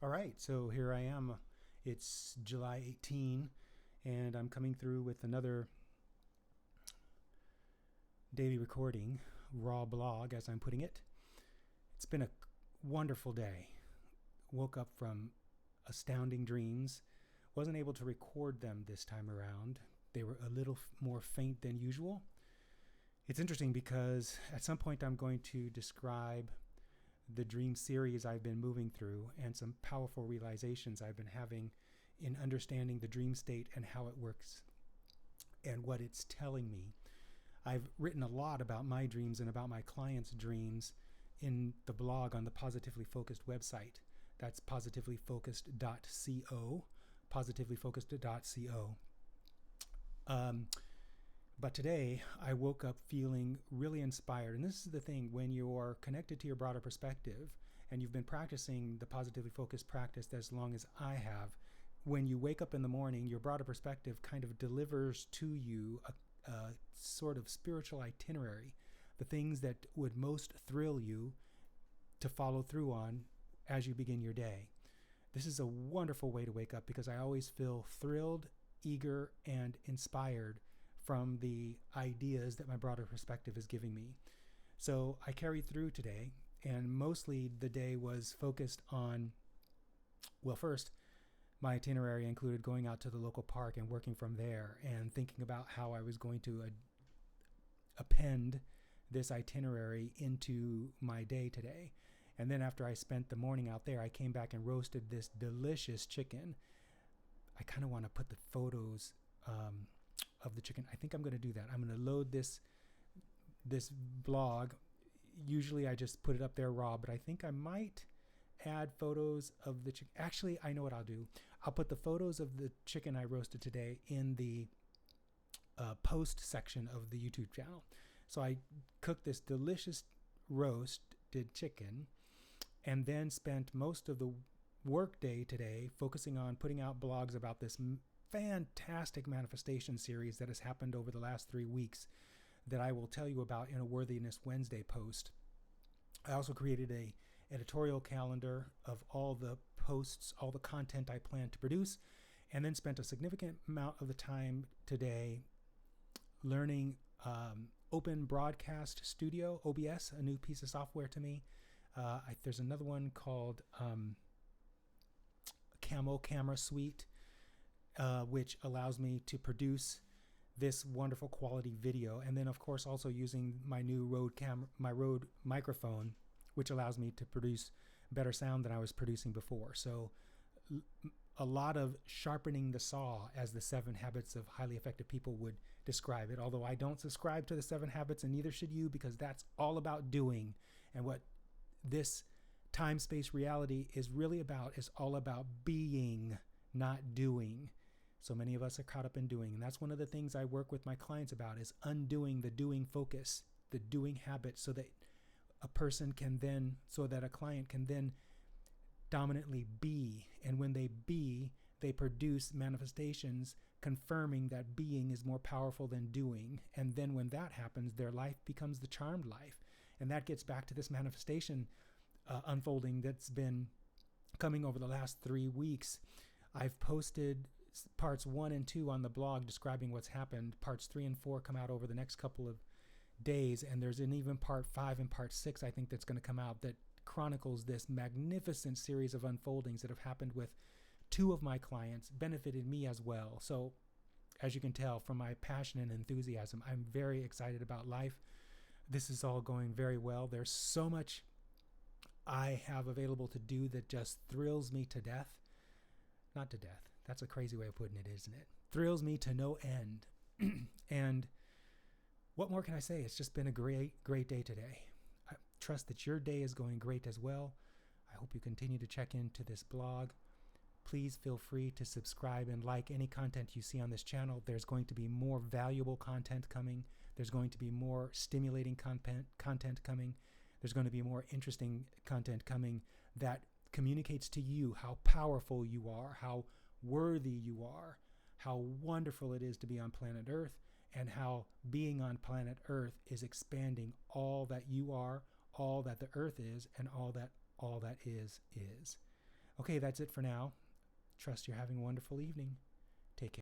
All right, so here I am. It's July 18, and I'm coming through with another daily recording, raw blog, as I'm putting it. It's been a wonderful day. Woke up from astounding dreams. Wasn't able to record them this time around. They were a little more faint than usual. It's interesting because at some point I'm going to describe the dream series I've been moving through and some powerful realizations I've been having in understanding the dream state and how it works and what it's telling me. I've written a lot about my dreams and about my clients' dreams in the blog on the Positively Focused website. That's positivelyfocused.co, positivelyfocused.co. But today I woke up feeling really inspired. And this is the thing, when you're connected to your broader perspective and you've been practicing the positively focused practice as long as I have, when you wake up in the morning, your broader perspective kind of delivers to you a sort of spiritual itinerary, the things that would most thrill you to follow through on as you begin your day. This is a wonderful way to wake up because I always feel thrilled, eager, and inspired from the ideas that my broader perspective is giving me. So I carried through today, and mostly the day was focused on, well, first, my itinerary included going out to the local park and working from there and thinking about how I was going to append this itinerary into my day today. And then after I spent the morning out there, I came back and roasted this delicious chicken. I kind of want to put the photos of the chicken. I think I'm going to do that. I'm going to load this blog. Usually I just put it up there raw, but I think I might add photos of the chicken. Actually, I know what I'll do. I'll put the photos of the chicken I roasted today in the post section of the YouTube channel. So I cooked this delicious roasted chicken and then spent most of the work day today focusing on putting out blogs about this fantastic manifestation series that has happened over the last 3 weeks that I will tell you about in a Worthiness Wednesday post. I also created a editorial calendar of all the posts, all the content I plan to produce, and then spent a significant amount of the time today learning Open Broadcast Studio, OBS, a new piece of software to me. There's another one called Camo Camera Suite, which allows me to produce this wonderful quality video, and then of course also using my new Rode microphone, which allows me to produce better sound than I was producing before. So a lot of sharpening the saw, as the 7 habits of highly effective people would describe it, although I don't subscribe to the 7 habits, and neither should you, because that's all about doing. And what this time-space reality is really about is all about being, not doing. So many of us are caught up in doing, and that's one of the things I work with my clients about, is undoing the doing focus, the doing habit, so that a client can then dominantly be. And when they be, they produce manifestations confirming that being is more powerful than doing. And then when that happens, their life becomes the charmed life. And that gets back to this manifestation unfolding that's been coming over the last 3 weeks. I've posted parts 1 and 2 on the blog describing what's happened. Parts 3 and 4 come out over the next couple of days, and there's an even part 5 and part 6 I think that's going to come out that chronicles this magnificent series of unfoldings that have happened with 2 of my clients, benefited me as well. So as you can tell from my passion and enthusiasm, I'm very excited about life. This is all going very well. There's so much I have available to do that just thrills me to death. Not to death. That's a crazy way of putting it, isn't it? Thrills me to no end. And what more can I say? It's just been a great day today. I trust that your day is going great as well. I hope you continue to check into this blog. Please feel free to subscribe and like any content you see on this channel. There's going to be more valuable content coming. There's going to be more stimulating content coming. There's going to be more interesting content coming that communicates to you how powerful you are, how worthy you are, how wonderful it is to be on planet Earth, and how being on planet Earth is expanding all that you are, all that the Earth is, and all that is. Okay, that's it for now. Trust you're having a wonderful evening. Take care.